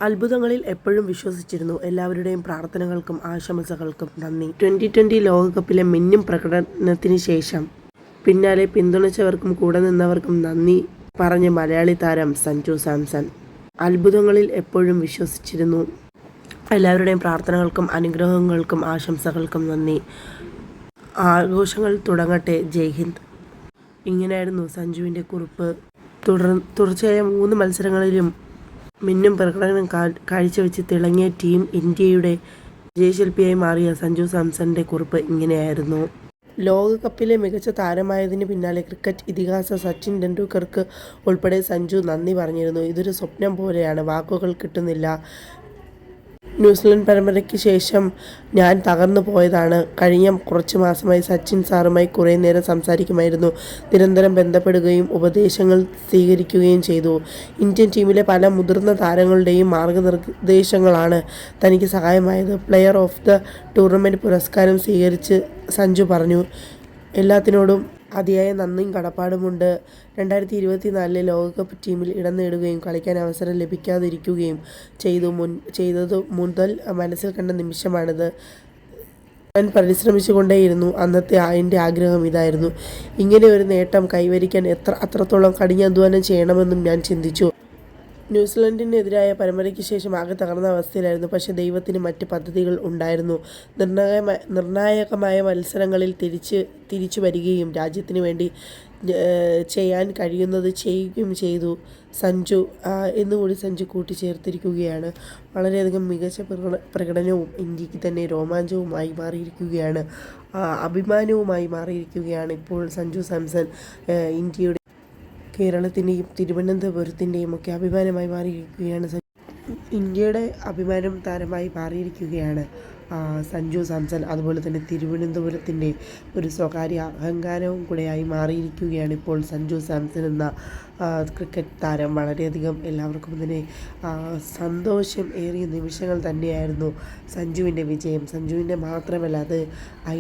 അത്ഭുതങ്ങളിൽ എപ്പോഴും വിശ്വസിച്ചിരുന്നു. എല്ലാവരുടെയും പ്രാർത്ഥനകൾക്കും ആശംസകൾക്കും നന്ദി. 2020 ലോകകപ്പിലെ മിന്നും പ്രകടനത്തിന് ശേഷം പിന്നാലെ പിന്തുണച്ചവർക്കും കൂടെ നിന്നവർക്കും നന്ദി പറഞ്ഞ മലയാളി താരം സഞ്ജു സാംസൺ. അത്ഭുതങ്ങളിൽ എപ്പോഴും വിശ്വസിച്ചിരുന്നു. എല്ലാവരുടെയും പ്രാർത്ഥനകൾക്കും അനുഗ്രഹങ്ങൾക്കും ആശംസകൾക്കും നന്ദി. ആഘോഷങ്ങൾ തുടങ്ങട്ടെ. ജയ് ഹിന്ദ്. ഇങ്ങനെയായിരുന്നു സഞ്ജുവിൻ്റെ കുറിപ്പ്. തുടർച്ചയായ 3 മത്സരങ്ങളിലും മിന്നും പ്രകടനം കാഴ്ചവെച്ച് തിളങ്ങിയ ടീം ഇന്ത്യയുടെ വിജയശില്പിയായി മാറിയ സഞ്ജു സാംസന്റെ കുറിപ്പ് ഇങ്ങനെയായിരുന്നു. ലോകകപ്പിലെ മികച്ച താരമായതിന് പിന്നാലെ ക്രിക്കറ്റ് ഇതിഹാസ സച്ചിൻ ടെണ്ടുൽക്കർക്ക് ഉൾപ്പെടെ സഞ്ജു നന്ദി പറഞ്ഞിരുന്നു. ഇതൊരു സ്വപ്നം പോലെയാണ്, വാക്കുകൾ കിട്ടുന്നില്ല. ന്യൂസിലൻഡ് പരമ്പരയ്ക്ക് ശേഷം ഞാൻ തകർന്നു പോയതാണ്. കഴിഞ്ഞ കുറച്ച് മാസമായി സച്ചിൻ സാറുമായി കുറേ നേരം സംസാരിക്കുമായിരുന്നു. നിരന്തരം ബന്ധപ്പെടുകയും ഉപദേശങ്ങൾ സ്വീകരിക്കുകയും ചെയ്തു. ഇന്ത്യൻ ടീമിലെ പല മുതിർന്ന താരങ്ങളുടെയും മാർഗനിർദ്ദേശങ്ങളാണ് തനിക്ക് സഹായമായത്. പ്ലെയർ ഓഫ് ദ ടൂർണമെൻറ്റ് പുരസ്കാരം സ്വീകരിച്ച് സഞ്ജു പറഞ്ഞു, എല്ലാത്തിനോടും അതിയായ നന്ദിയും കടപ്പാടുമുണ്ട്. 2024 ലോകകപ്പ് ടീമിൽ ഇടം നേടുകയും കളിക്കാൻ അവസരം ലഭിക്കാതിരിക്കുകയും ചെയ്തതു മുതൽ മനസ്സിൽ കണ്ട നിമിഷമാണിത്. ഞാൻ പരിശ്രമിച്ചുകൊണ്ടേയിരുന്നു. അന്നത്തെ എൻ്റെ ആഗ്രഹം ഇതായിരുന്നു. ഇങ്ങനെ ഒരു നേട്ടം കൈവരിക്കാൻ അത്രത്തോളം കഠിനാധ്വാനം ചെയ്യണമെന്നും ഞാൻ ചിന്തിച്ചു. ന്യൂസിലൻഡിനെതിരായ പരമ്പരയ്ക്ക് ശേഷം ആകെ തകർന്ന അവസ്ഥയിലായിരുന്നു. പക്ഷേ ദൈവത്തിന് മറ്റ് പദ്ധതികൾ ഉണ്ടായിരുന്നു. നിർണായകമായ മത്സരങ്ങളിൽ തിരിച്ചു വരികയും രാജ്യത്തിന് വേണ്ടി ചെയ്യാൻ കഴിയുന്നത് ചെയ്യുകയും ചെയ്തു സഞ്ജു എന്നുകൂടി സഞ്ജു കൂട്ടിച്ചേർത്തിരിക്കുകയാണ്. വളരെയധികം മികച്ച പ്രകടനവും ഇന്ത്യക്ക് തന്നെ രോമാഞ്ചവുമായി മാറിയിരിക്കുകയാണ്, അഭിമാനവുമായി മാറിയിരിക്കുകയാണ് ഇപ്പോൾ സഞ്ജു സാംസൺ. ഇന്ത്യയുടെ, കേരളത്തിൻ്റെയും തിരുവനന്തപുരത്തിൻ്റെയും ഒക്കെ അഭിമാനമായി മാറിയിരിക്കുകയാണ്. ഇന്ത്യയുടെ അഭിമാനം താരമായി മാറിയിരിക്കുകയാണ് സഞ്ജു സാംസൺ. അതുപോലെ തന്നെ തിരുവനന്തപുരത്തിൻ്റെ ഒരു സ്വകാര്യ അഹങ്കാരവും കൂടെയായി മാറിയിരിക്കുകയാണ് ഇപ്പോൾ സഞ്ജു സാംസൺ എന്ന ക്രിക്കറ്റ് താരം. വളരെയധികം എല്ലാവർക്കും തന്നെ സന്തോഷം ഏറിയ നിമിഷങ്ങൾ തന്നെയായിരുന്നു സഞ്ജുവിൻ്റെ വിജയം. സഞ്ജുവിൻ്റെ മാത്രമല്ല, അത്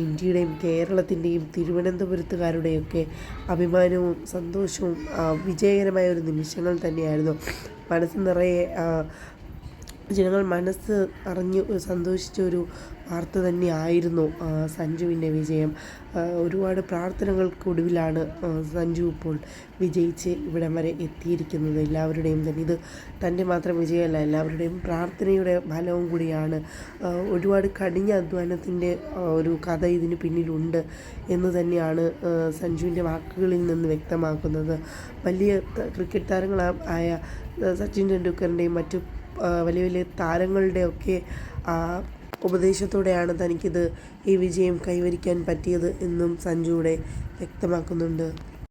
ഇന്ത്യയുടെയും കേരളത്തിൻ്റെയും തിരുവനന്തപുരത്തുകാരുടെയൊക്കെ അഭിമാനവും സന്തോഷവും വിജയകരമായ ഒരു നിമിഷങ്ങൾ തന്നെയായിരുന്നു. മനസ്സ് നിറയെ ജനങ്ങൾ മനസ്സ് അറിഞ്ഞ് സന്തോഷിച്ച ഒരു വാർത്ത തന്നെയായിരുന്നു സഞ്ജുവിൻ്റെ വിജയം. ഒരുപാട് പ്രാർത്ഥനകൾക്കൊടുവിലാണ് സഞ്ജു ഇപ്പോൾ വിജയിച്ച് ഇവിടം വരെ എത്തിയിരിക്കുന്നത്. എല്ലാവരുടെയും തന്നെ ഇത് തൻ്റെ മാത്രം വിജയമല്ല, എല്ലാവരുടെയും പ്രാർത്ഥനയുടെ ഫലവും കൂടിയാണ്. ഒരുപാട് കഠിന അധ്വാനത്തിൻ്റെ ഒരു കഥ ഇതിന് പിന്നിലുണ്ട് എന്ന് തന്നെയാണ് സഞ്ജുവിൻ്റെ വാക്കുകളിൽ നിന്ന് വ്യക്തമാക്കുന്നത്. വലിയ ക്രിക്കറ്റ് താരങ്ങളായ സച്ചിൻ ടെണ്ടുൽക്കറിൻ്റെയും മറ്റു വലിയ വലിയ താരങ്ങളുടെയൊക്കെ ഉപദേശത്തോടെയാണ് തനിക്കിത് ഈ വിജയം കൈവരിക്കാൻ പറ്റിയത് എന്നും സഞ്ജു ഇവിടെ വ്യക്തമാക്കുന്നുണ്ട്.